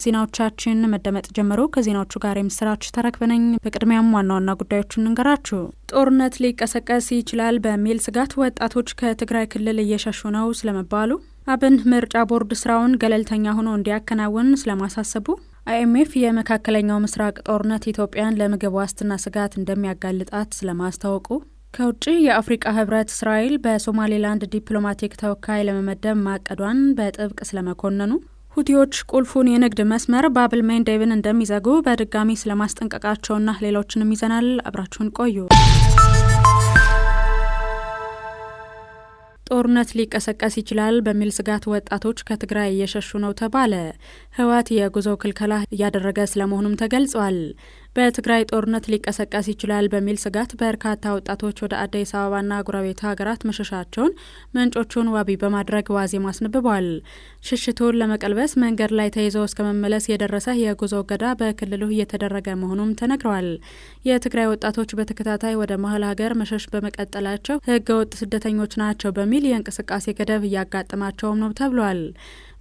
ዜናዎቻችን መደመጥ ጀመሩ። ከዜናዎቹ ጋር የምስራች ተረክበነኝ። በቅድሚያም ዋና ዋና ጉዳዮችን እንገራችሁ። ጦርነት ሊቀሰቀስ ይችላል በሚል ስጋት ወጣቶች ከትግራይ ክልል እየሸሹ ነው ስለመባሉ፣ አብን ምርጫ ቦርድ ስራውን ገለልተኛ ሆኖ እንዲያከናውን ስለማሳሰቡ፣ IMF የመካከለኛው ምስራቅ ጦርነት ኢትዮጵያን ለምግብ ዋስትና ስጋት እንደሚያጋልጣት ስለማስታወቁ፣ ከውጭ የአፍሪካ ህብረት እስራኤል በሶማሌላንድ ዲፕሎማቲክ ተወካይ ለመመደብ ማቀዷን በጥብቅ ስለመኮነኑ፣ ሁቲዎች ቁልፉን የንግድ መስመር ባብል መንዴብን እንደሚዘጉ በድጋሚ ስለማስጠንቀቃቸውና ሌሎችንም ይዘናል። አብራችሁን ቆዩ። ጦርነት ሊቀሰቀስ ይችላል በሚል ስጋት ወጣቶች ከትግራይ እየሸሹ ነው ተባለ። ህወሓት የጉዞ ክልከላ እያደረገ ስለመሆኑም ተገልጿል። በትግራይ ጦርነት ሊቀሰቀስ ይችላል በሚል ስጋት በርካታ ወጣቶች ወደ አዲስ አበባና ጎረቤት ሀገራት መሸሻቸውን ምንጮቹን ዋቢ በማድረግ ዋዜማ አስነብቧል። ሽሽቱን ለመቀልበስ መንገድ ላይ ተይዘው እስከ መመለስ የደረሰ የጉዞ እገዳ በክልሉ እየተደረገ መሆኑም ተነግሯል። የትግራይ ወጣቶች በተከታታይ ወደ መሀል ሀገር መሸሽ በመቀጠላቸው ህገወጥ ስደተኞች ናቸው በሚል የእንቅስቃሴ ገደብ እያጋጠማቸውም ነው ተብሏል።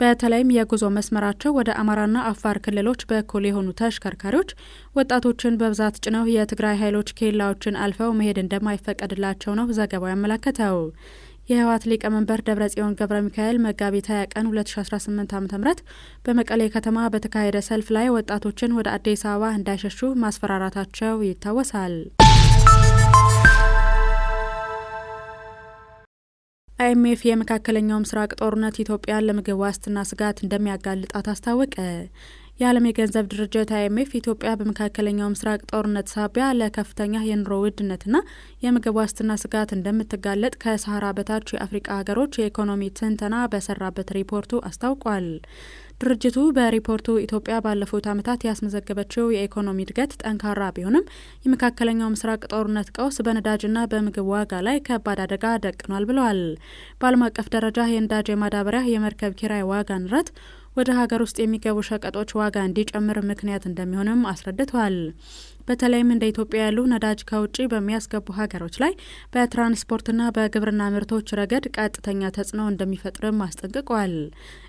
በተለይም የጉዞ መስመራቸው ወደ አማራና አፋር ክልሎች በኩል የሆኑ ተሽከርካሪዎች ወጣቶችን በብዛት ጭነው የትግራይ ኃይሎች ኬላዎችን አልፈው መሄድ እንደማይፈቀድላቸው ነው ዘገባው ያመለከተው። የህወሓት ሊቀመንበር ደብረጽዮን ገብረ ሚካኤል መጋቢት 20 ቀን 2018 ዓ.ም በመቀሌ ከተማ በተካሄደ ሰልፍ ላይ ወጣቶችን ወደ አዲስ አበባ እንዳይሸሹ ማስፈራራታቸው ይታወሳል። IMF የመካከለኛው ምስራቅ ጦርነት ኢትዮጵያን ለምግብ ዋስትና ስጋት እንደሚያጋልጣት አስታወቀ። የዓለም የገንዘብ ድርጅት IMF ኢትዮጵያ በመካከለኛው ምስራቅ ጦርነት ሳቢያ ለከፍተኛ የኑሮ ውድነትና የምግብ ዋስትና ስጋት እንደምትጋለጥ ከሰሃራ በታች የአፍሪካ ሀገሮች የኢኮኖሚ ትንተና በሰራበት ሪፖርቱ አስታውቋል። ድርጅቱ በሪፖርቱ ኢትዮጵያ ባለፉት ዓመታት ያስመዘገበችው የኢኮኖሚ እድገት ጠንካራ ቢሆንም የመካከለኛው ምስራቅ ጦርነት ቀውስ በነዳጅና በምግብ ዋጋ ላይ ከባድ አደጋ ደቅኗል ብለዋል። በዓለም አቀፍ ደረጃ የነዳጅ፣ የማዳበሪያ፣ የመርከብ ኪራይ ዋጋ ንረት ወደ ሀገር ውስጥ የሚገቡ ሸቀጦች ዋጋ እንዲጨምር ምክንያት እንደሚሆንም አስረድተዋል። በተለይም እንደ ኢትዮጵያ ያሉ ነዳጅ ከውጭ በሚያስገቡ ሀገሮች ላይ በትራንስፖርትና በግብርና ምርቶች ረገድ ቀጥተኛ ተጽዕኖ እንደሚፈጥርም አስጠንቅቀዋል።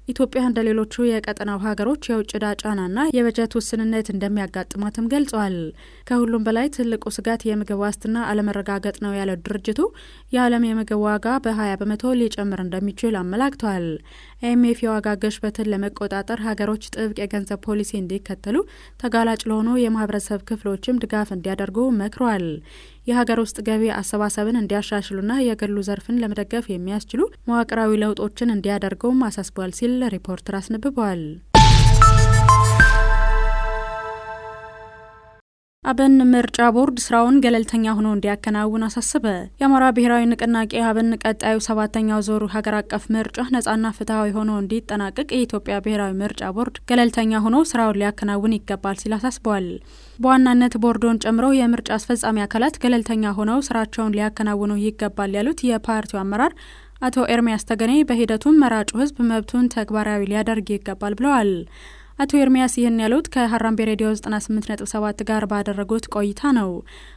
ኢትዮጵያ እንደ ሌሎቹ የቀጠናው ሀገሮች የውጭ ዕዳ ጫናና የበጀት ውስንነት እንደሚያጋጥማትም ገልጿል። ከሁሉም በላይ ትልቁ ስጋት የምግብ ዋስትና አለመረጋገጥ ነው ያለው ድርጅቱ የዓለም የምግብ ዋጋ በ20 በመቶ ሊጨምር እንደሚችል አመላክቷል። IMF የዋጋ ግሽበትን ለመቆጣጠር ሀገሮች ጥብቅ የገንዘብ ፖሊሲ እንዲከተሉ፣ ተጋላጭ ለሆኑ የማህበረሰብ ክፍሎች ድጋፍ እንዲያደርጉ መክሯል። የሀገር ውስጥ ገቢ አሰባሰብን እንዲያሻሽሉና የግሉ ዘርፍን ለመደገፍ የሚያስችሉ መዋቅራዊ ለውጦችን እንዲያደርጉም አሳስቧል ሲል ሪፖርተር አስነብቧል። አብን ምርጫ ቦርድ ስራውን ገለልተኛ ሆኖ እንዲያከናውን አሳሰበ። የአማራ ብሔራዊ ንቅናቄ አብን ቀጣዩ 7ኛው ዙር ሀገር አቀፍ ምርጫ ነጻና ፍትሐዊ ሆኖ እንዲጠናቀቅ የኢትዮጵያ ብሔራዊ ምርጫ ቦርድ ገለልተኛ ሆኖ ስራውን ሊያከናውን ይገባል ሲል አሳስበዋል። በዋናነት ቦርዱን ጨምሮ የምርጫ አስፈጻሚ አካላት ገለልተኛ ሆነው ስራቸውን ሊያከናውኑ ይገባል ያሉት የፓርቲው አመራር አቶ ኤርሚያስ ተገኔ በሂደቱም መራጩ ህዝብ መብቱን ተግባራዊ ሊያደርግ ይገባል ብለዋል። አቶ ኤርሚያስ ይህን ያሉት ከሀራምቤ ሬዲዮ 98.7 ጋር ባደረጉት ቆይታ ነው።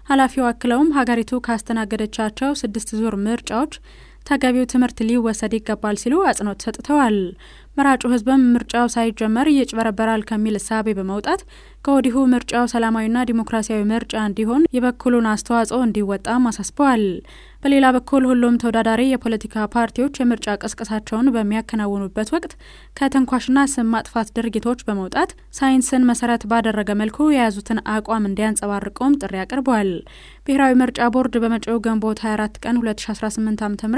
ኃላፊው አክለውም ሀገሪቱ ካስተናገደቻቸው 6 ዙር ምርጫዎች ተገቢው ትምህርት ሊወሰድ ይገባል ሲሉ አጽንኦት ሰጥተዋል። መራጩ ህዝብም ምርጫው ሳይጀመር ይጭበረበራል ከሚል እሳቤ በመውጣት ከወዲሁ ምርጫው ሰላማዊና ዲሞክራሲያዊ ምርጫ እንዲሆን የበኩሉን አስተዋጽኦ እንዲወጣም አሳስበዋል። በሌላ በኩል ሁሉም ተወዳዳሪ የፖለቲካ ፓርቲዎች የምርጫ ቅስቀሳቸውን በሚያከናውኑበት ወቅት ከተንኳሽና ስም ማጥፋት ድርጊቶች በመውጣት ሳይንስን መሰረት ባደረገ መልኩ የያዙትን አቋም እንዲያንጸባርቁም ጥሪ አቅርበዋል። ብሔራዊ ምርጫ ቦርድ በመጪው ግንቦት 24 ቀን 2018 ዓ.ም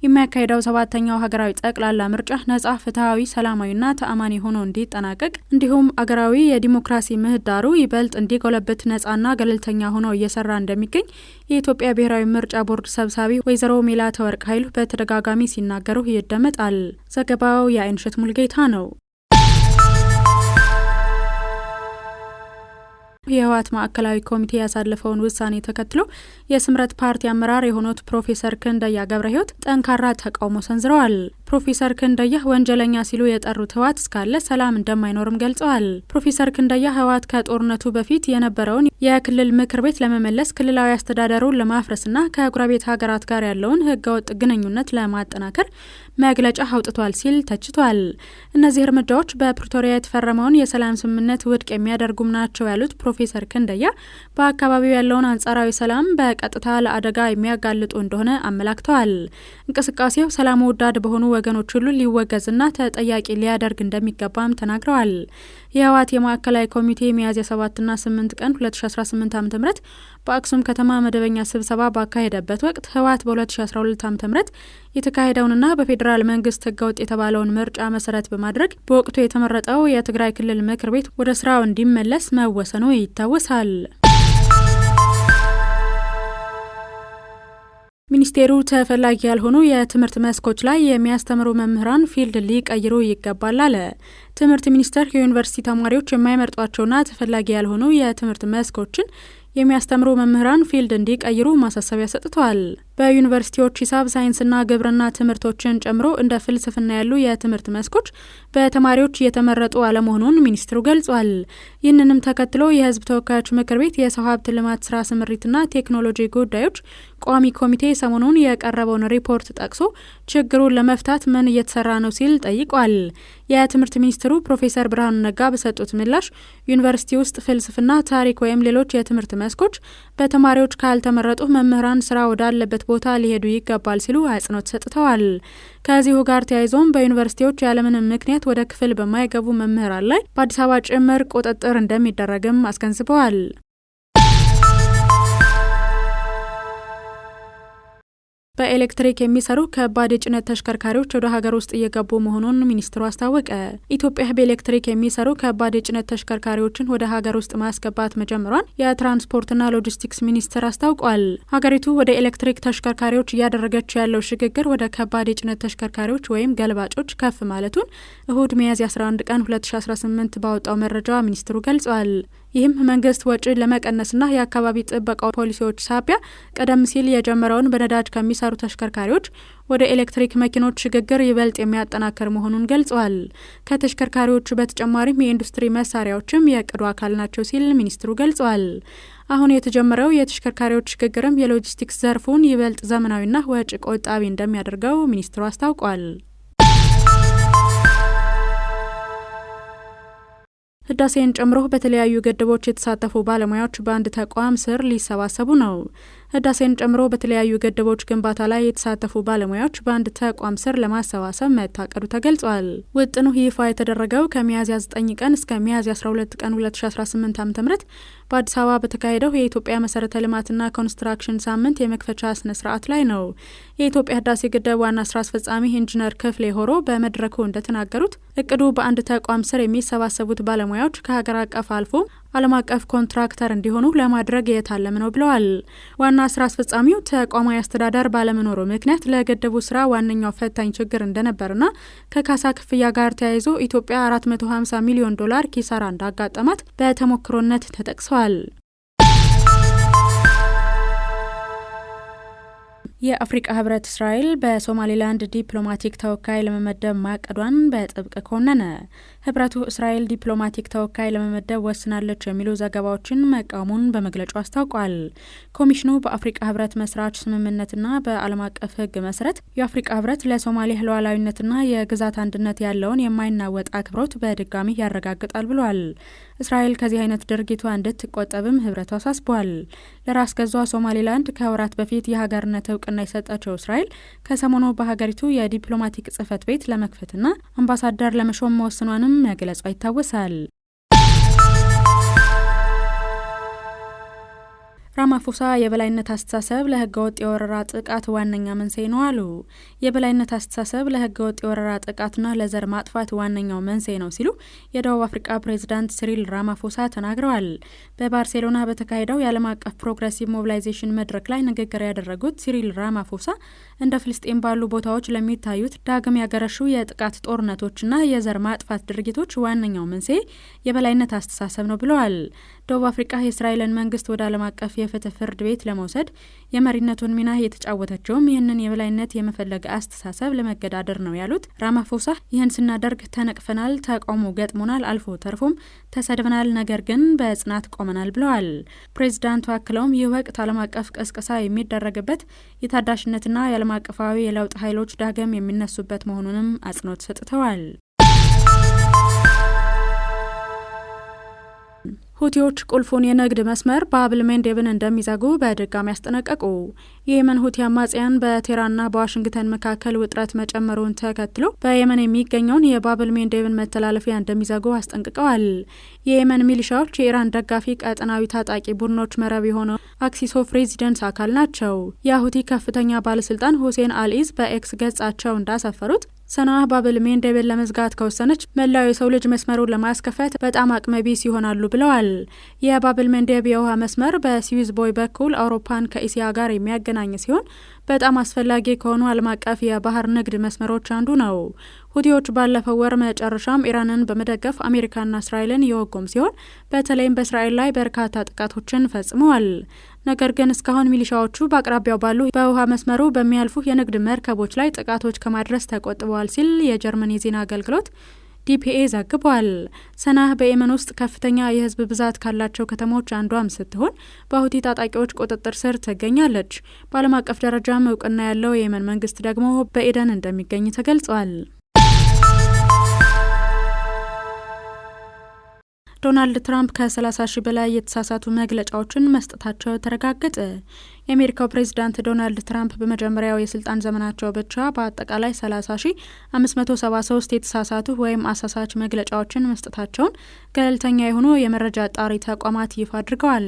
የሚያካሂደው 7ኛው ሀገራዊ ጠቅላላ ምርጫ ነጻ፣ ፍትሐዊ፣ ሰላማዊና ተአማኒ ሆኖ እንዲጠናቀቅ እንዲሁም አገራዊ የዲሞክራሲ ምህዳሩ ይበልጥ እንዲጎለብት ነጻና ገለልተኛ ሆኖ እየሰራ እንደሚገኝ የኢትዮጵያ ብሔራዊ ምርጫ ቦርድ ሰብሳቢ ወይዘሮ ሜላተወርቅ ኃይሉ በተደጋጋሚ ሲናገሩ ይደመጣል። ዘገባው የአይንሸት ሙልጌታ ነው። የህወሓት ማዕከላዊ ኮሚቴ ያሳለፈውን ውሳኔ ተከትሎ የስምረት ፓርቲ አመራር የሆኑት ፕሮፌሰር ክንደያ ገብረ ሕይወት ጠንካራ ተቃውሞ ሰንዝረዋል። ፕሮፌሰር ክንደያ ወንጀለኛ ሲሉ የጠሩት ህወሓት እስካለ ሰላም እንደማይኖርም ገልጸዋል። ፕሮፌሰር ክንደያ ህወሓት ከጦርነቱ በፊት የነበረውን የክልል ምክር ቤት ለመመለስ ክልላዊ አስተዳደሩን ለማፍረስና ከጎረቤት ሀገራት ጋር ያለውን ህገወጥ ግንኙነት ለማጠናከር መግለጫ አውጥቷል ሲል ተችቷል። እነዚህ እርምጃዎች በፕሪቶሪያ የተፈረመውን የሰላም ስምምነት ውድቅ የሚያደርጉም ናቸው ያሉት ፕሮፌሰር ክንደያ በአካባቢው ያለውን አንጻራዊ ሰላም በቀጥታ ለአደጋ የሚያጋልጡ እንደሆነ አመላክተዋል። እንቅስቃሴው ሰላም ወዳድ በሆኑ ወገኖች ሁሉ ሊወገዝና ተጠያቂ ሊያደርግ እንደሚገባም ተናግረዋል። የህወሓት የማዕከላዊ ኮሚቴ ሚያዝያ 7ና 8 ቀን 2018 ዓ.ም በአክሱም ከተማ መደበኛ ስብሰባ ባካሄደበት ወቅት ህወሓት በ2012 ዓ.ም የተካሄደውንና በፌዴራል መንግስት ህገወጥ የተባለውን ምርጫ መሰረት በማድረግ በወቅቱ የተመረጠው የትግራይ ክልል ምክር ቤት ወደ ስራው እንዲመለስ መወሰኑ ይታወሳል። ሚኒስቴሩ ተፈላጊ ያልሆኑ የትምህርት መስኮች ላይ የሚያስተምሩ መምህራን ፊልድ ሊቀይሩ ይገባል አለ። ትምህርት ሚኒስቴር የዩኒቨርሲቲ ተማሪዎች የማይመርጧቸውና ተፈላጊ ያልሆኑ የትምህርት መስኮችን የሚያስተምሩ መምህራን ፊልድ እንዲቀይሩ ማሳሰቢያ ሰጥተዋል። በዩኒቨርሲቲዎች ሂሳብ፣ ሳይንስና ግብርና ትምህርቶችን ጨምሮ እንደ ፍልስፍና ያሉ የትምህርት መስኮች በተማሪዎች እየተመረጡ አለመሆኑን ሚኒስትሩ ገልጿል። ይህንንም ተከትሎ የህዝብ ተወካዮች ምክር ቤት የሰው ሀብት ልማት ስራ ስምሪትና ቴክኖሎጂ ጉዳዮች ቋሚ ኮሚቴ ሰሞኑን የቀረበውን ሪፖርት ጠቅሶ ችግሩን ለመፍታት ምን እየተሰራ ነው ሲል ጠይቋል። የትምህርት ሚኒስትሩ ፕሮፌሰር ብርሃኑ ነጋ በሰጡት ምላሽ ዩኒቨርሲቲ ውስጥ ፍልስፍና፣ ታሪክ ወይም ሌሎች የትምህርት መስኮች በተማሪዎች ካልተመረጡ መምህራን ስራ ወዳለበት ቦታ ሊሄዱ ይገባል ሲሉ አጽንኦት ሰጥተዋል። ከዚሁ ጋር ተያይዞም በዩኒቨርሲቲዎች ያለምንም ምክንያት ወደ ክፍል በማይገቡ መምህራን ላይ በአዲስ አበባ ጭምር ቁጥጥር እንደሚደረግም አስገንዝበዋል። በኤሌክትሪክ የሚሰሩ ከባድ የጭነት ተሽከርካሪዎች ወደ ሀገር ውስጥ እየገቡ መሆኑን ሚኒስትሩ አስታወቀ። ኢትዮጵያ በኤሌክትሪክ የሚሰሩ ከባድ የጭነት ተሽከርካሪዎችን ወደ ሀገር ውስጥ ማስገባት መጀመሯን የትራንስፖርትና ሎጂስቲክስ ሚኒስቴር አስታውቋል። ሀገሪቱ ወደ ኤሌክትሪክ ተሽከርካሪዎች እያደረገች ያለው ሽግግር ወደ ከባድ የጭነት ተሽከርካሪዎች ወይም ገልባጮች ከፍ ማለቱን እሁድ ሚያዝያ 11 ቀን 2018 ባወጣው መረጃ ሚኒስትሩ ገልጿል። ይህም መንግስት ወጪን ለመቀነስና የአካባቢ ጥበቃ ፖሊሲዎች ሳቢያ ቀደም ሲል የጀመረውን በነዳጅ ከሚሰሩ ተሽከርካሪዎች ወደ ኤሌክትሪክ መኪኖች ሽግግር ይበልጥ የሚያጠናክር መሆኑን ገልጿል። ከተሽከርካሪዎቹ በተጨማሪም የኢንዱስትሪ መሳሪያዎችም የእቅዱ አካል ናቸው ሲል ሚኒስትሩ ገልጿል። አሁን የተጀመረው የተሽከርካሪዎች ሽግግርም የሎጂስቲክስ ዘርፉን ይበልጥ ዘመናዊና ወጪ ቆጣቢ እንደሚያደርገው ሚኒስትሩ አስታውቋል። ህዳሴን ጨምሮ በተለያዩ ግድቦች የተሳተፉ ባለሙያዎች በአንድ ተቋም ስር ሊሰባሰቡ ነው። ህዳሴን ጨምሮ በተለያዩ ግድቦች ግንባታ ላይ የተሳተፉ ባለሙያዎች በአንድ ተቋም ስር ለማሰባሰብ መታቀዱ ተገልጿል። ውጥኑ ይፋ የተደረገው ከሚያዝያ 9 ቀን እስከ ሚያዝያ 12 ቀን 2018 ዓ.ም በአዲስ አበባ በተካሄደው የኢትዮጵያ መሰረተ ልማትና ኮንስትራክሽን ሳምንት የመክፈቻ ስነ ስርዓት ላይ ነው። የኢትዮጵያ ህዳሴ ግድብ ዋና ስራ አስፈጻሚ ኢንጂነር ክፍሌ ሆሮ በመድረኩ እንደተናገሩት እቅዱ በአንድ ተቋም ስር የሚሰባሰቡት ባለሙያዎች ከሀገር አቀፍ አልፎ ዓለም አቀፍ ኮንትራክተር እንዲሆኑ ለማድረግ የታለመ ነው ብለዋል። ዋና ስራ አስፈጻሚው ተቋማዊ አስተዳደር ባለመኖሩ ምክንያት ለግድቡ ስራ ዋነኛው ፈታኝ ችግር እንደነበርና ከካሳ ክፍያ ጋር ተያይዞ ኢትዮጵያ $450 ሚሊዮን ኪሳራ እንዳጋጠማት በተሞክሮነት ተጠቅሰዋል። የአፍሪካ ህብረት እስራኤል በሶማሌላንድ ዲፕሎማቲክ ተወካይ ለመመደብ ማቀዷን በጥብቅ ኮነነ። ህብረቱ እስራኤል ዲፕሎማቲክ ተወካይ ለመመደብ ወስናለች የሚሉ ዘገባዎችን መቃወሙን በመግለጫው አስታውቋል። ኮሚሽኑ በአፍሪካ ህብረት መስራች ስምምነትና በዓለም አቀፍ ህግ መሰረት የአፍሪካ ህብረት ለሶማሊያ ሉዓላዊነትና የግዛት አንድነት ያለውን የማይናወጥ አክብሮት በድጋሚ ያረጋግጣል ብሏል። እስራኤል ከዚህ አይነት ድርጊቷ እንድትቆጠብም ህብረቱ አሳስቧል። ለራስ ገዟ ሶማሌላንድ ከወራት በፊት የሀገርነት እውቅና የሰጠችው እስራኤል ከሰሞኑ በሀገሪቱ የዲፕሎማቲክ ጽህፈት ቤት ለመክፈትና አምባሳደር ለመሾም መወስኗንም መግለጿ ይታወሳል። ራማፎሳ የበላይነት አስተሳሰብ ለህገወጥ የወረራ ጥቃት ዋነኛ መንስኤ ነው አሉ። የበላይነት አስተሳሰብ ለህገወጥ የወረራ ጥቃትና ለዘር ማጥፋት ዋነኛው መንስኤ ነው ሲሉ የደቡብ አፍሪካ ፕሬዝዳንት ሲሪል ራማፎሳ ተናግረዋል። በባርሴሎና በተካሄደው የዓለም አቀፍ ፕሮግሬሲቭ ሞቢላይዜሽን መድረክ ላይ ንግግር ያደረጉት ሲሪል ራማፎሳ እንደ ፍልስጤም ባሉ ቦታዎች ለሚታዩት ዳግም ያገረሹ የጥቃት ጦርነቶችና የዘር ማጥፋት ድርጊቶች ዋነኛው መንስኤ የበላይነት አስተሳሰብ ነው ብለዋል። ደቡብ አፍሪካ የእስራኤልን መንግስት ወደ ዓለም አቀፍ የፍትህ ፍርድ ቤት ለመውሰድ የመሪነቱን ሚና የተጫወተችውም ይህንን የበላይነት የመፈለግ አስተሳሰብ ለመገዳደር ነው ያሉት ራማፎሳ ይህን ስናደርግ ተነቅፈናል፣ ተቃውሞ ገጥሞናል፣ አልፎ ተርፎም ተሰድበናል፣ ነገር ግን በጽናት ቆመናል ብለዋል። ፕሬዚዳንቱ አክለውም ይህ ወቅት ዓለም አቀፍ ቀስቀሳ የሚደረግበት የታዳሽነትና የዓለም አቀፋዊ የለውጥ ኃይሎች ዳግም የሚነሱበት መሆኑንም አጽንኦት ሰጥተዋል። ሁቲዎች ቁልፉን የንግድ መስመር ባብል መንዴብን እንደሚዘጉ በድጋሚ ያስጠነቀቁ። የየመን ሁቲ አማጽያን በቴህራንና በዋሽንግተን መካከል ውጥረት መጨመሩን ተከትሎ በየመን የሚገኘውን የባብል መንዴብን መተላለፊያ እንደሚዘጉ አስጠንቅቀዋል። የየመን ሚሊሻዎች የኢራን ደጋፊ ቀጠናዊ ታጣቂ ቡድኖች መረብ የሆነው አክሲስ ኦፍ ሬዚደንስ አካል ናቸው። የሁቲ ከፍተኛ ባለስልጣን ሁሴን አልኢዝ በኤክስ ገጻቸው እንዳሰፈሩት ሰናህ ባብል መንዴብን ለመዝጋት ከወሰነች መላው የሰው ልጅ መስመሩን ለማስከፈት በጣም አቅመቢስ ይሆናሉ ብለዋል። የባብል መንዴብ የውሃ መስመር በስዊዝ ቦይ በኩል አውሮፓን ከእስያ ጋር የሚያገናኝ ሲሆን በጣም አስፈላጊ ከሆኑ ዓለም አቀፍ የባህር ንግድ መስመሮች አንዱ ነው። ሁቲዎች ባለፈው ወር መጨረሻም ኢራንን በመደገፍ አሜሪካና እስራኤልን የወጉም ሲሆን በተለይም በእስራኤል ላይ በርካታ ጥቃቶችን ፈጽመዋል። ነገር ግን እስካሁን ሚሊሻዎቹ በአቅራቢያው ባሉ በውሃ መስመሩ በሚያልፉ የንግድ መርከቦች ላይ ጥቃቶች ከማድረስ ተቆጥበዋል ሲል የጀርመን የዜና አገልግሎት ዲፒኤ ዘግቧል። ሰናህ በየመን ውስጥ ከፍተኛ የህዝብ ብዛት ካላቸው ከተሞች አንዷም ስትሆን በሁቲ ታጣቂዎች ቁጥጥር ስር ትገኛለች። በዓለም አቀፍ ደረጃም እውቅና ያለው የየመን መንግስት ደግሞ በኤደን እንደሚገኝ ተገልጿል። ዶናልድ ትራምፕ ከ30 ሺህ በላይ የተሳሳቱ መግለጫዎችን መስጠታቸው ተረጋገጠ። የአሜሪካው ፕሬዚዳንት ዶናልድ ትራምፕ በመጀመሪያው የስልጣን ዘመናቸው ብቻ በአጠቃላይ 30,573 የተሳሳቱ ወይም አሳሳች መግለጫዎችን መስጠታቸውን ገለልተኛ የሆኑ የመረጃ አጣሪ ተቋማት ይፋ አድርገዋል።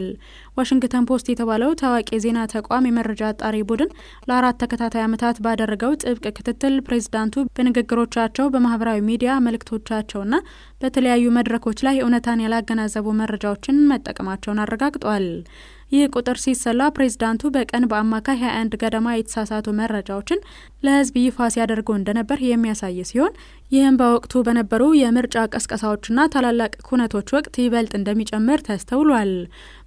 ዋሽንግተን ፖስት የተባለው ታዋቂ የዜና ተቋም የመረጃ አጣሪ ቡድን ለ4 ተከታታይ ዓመታት ባደረገው ጥብቅ ክትትል ፕሬዚዳንቱ በንግግሮቻቸው፣ በማህበራዊ ሚዲያ መልእክቶቻቸውና በተለያዩ መድረኮች ላይ እውነታን ያላገናዘቡ መረጃዎችን መጠቀማቸውን አረጋግጧል። ይህ ቁጥር ሲሰላ ፕሬዚዳንቱ በቀን በአማካይ 21 ገደማ የተሳሳቱ መረጃዎችን ለህዝብ ይፋ ሲያደርጉ እንደነበር የሚያሳይ ሲሆን ይህም በወቅቱ በነበሩ የምርጫ ቀስቀሳዎችና ታላላቅ ኩነቶች ወቅት ይበልጥ እንደሚጨምር ተስተውሏል።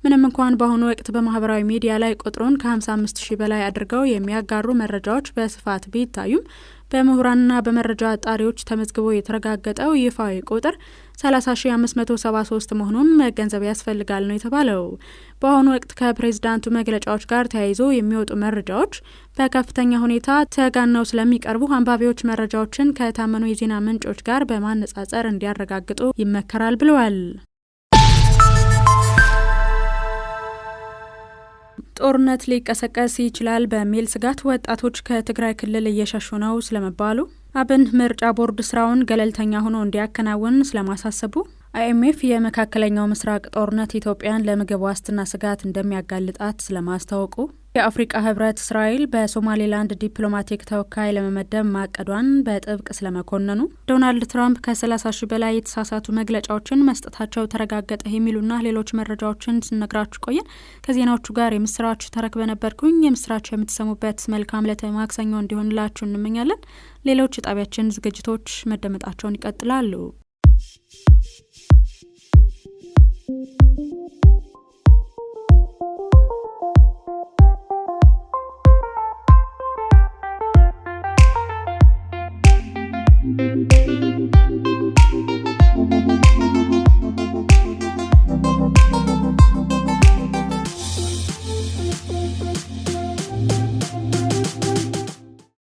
ምንም እንኳን በአሁኑ ወቅት በማህበራዊ ሚዲያ ላይ ቁጥሩን ከ55 ሺህ በላይ አድርገው የሚያጋሩ መረጃዎች በስፋት ቢታዩም በምሁራንና በመረጃ አጣሪዎች ተመዝግቦ የተረጋገጠው ይፋዊ ቁጥር 30,573 መሆኑን መገንዘብ ያስፈልጋል ነው የተባለው። በአሁኑ ወቅት ከፕሬዝዳንቱ መግለጫዎች ጋር ተያይዞ የሚወጡ መረጃዎች በከፍተኛ ሁኔታ ተጋነው ስለሚቀርቡ አንባቢዎች መረጃዎችን ከታመኑ የዜና ምንጮች ጋር በማነጻጸር እንዲያረጋግጡ ይመከራል ብለዋል። ጦርነት ሊቀሰቀስ ይችላል በሚል ስጋት ወጣቶች ከትግራይ ክልል እየሸሹ ነው ስለመባሉ፣ አብን ምርጫ ቦርድ ስራውን ገለልተኛ ሆኖ እንዲያከናውን ስለማሳሰቡ፣ አይኤምኤፍ የመካከለኛው ምስራቅ ጦርነት ኢትዮጵያን ለምግብ ዋስትና ስጋት እንደሚያጋልጣት ስለማስታወቁ፣ የአፍሪካ ህብረት እስራኤል በሶማሌላንድ ዲፕሎማቲክ ተወካይ ለመመደብ ማቀዷን በጥብቅ ስለመኮነኑ፣ ዶናልድ ትራምፕ ከ30 ሺህ በላይ የተሳሳቱ መግለጫዎችን መስጠታቸው ተረጋገጠ የሚሉና ሌሎች መረጃዎችን ስነግራችሁ ቆየን። ከዜናዎቹ ጋር የምስራች ተረክበ ነበርኩኝ። የምስራች የምትሰሙበት መልካም ዕለተ ማክሰኞ እንዲሆንላችሁ እንመኛለን። ሌሎች የጣቢያችን ዝግጅቶች መደመጣቸውን ይቀጥላሉ።